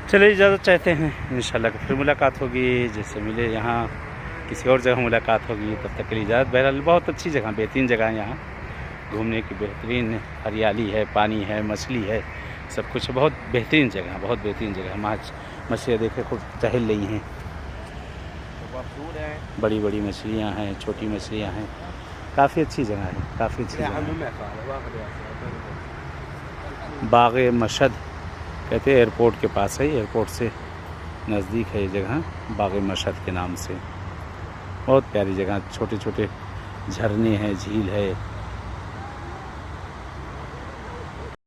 चलिए इजाज़त चाहते हैं, इंशाल्लाह फिर मुलाकात होगी। जैसे मिले यहाँ किसी और जगह मुलाकात होगी, तब तक के लिए इजाज़त। बहरहाल बहुत अच्छी जगह, बेहतरीन जगह है यहाँ घूमने की, बेहतरीन हरियाली है, पानी है, मछली है, सब कुछ बहुत बेहतरीन जगह, बहुत बेहतरीन जगह। मछलियाँ देखे खूब टहल रही हैं, बड़ी बड़ी मछलियाँ हैं, छोटी मछलियाँ हैं, काफ़ी अच्छी जगह है, काफ़ी अच्छी जगह है। बाग़े मशहद कहते हैं, एयरपोर्ट के पास है, एयरपोर्ट से नज़दीक है ये जगह, बाग़े मशहद के नाम से। बहुत प्यारी जगह, छोटे छोटे झरने हैं, झील है।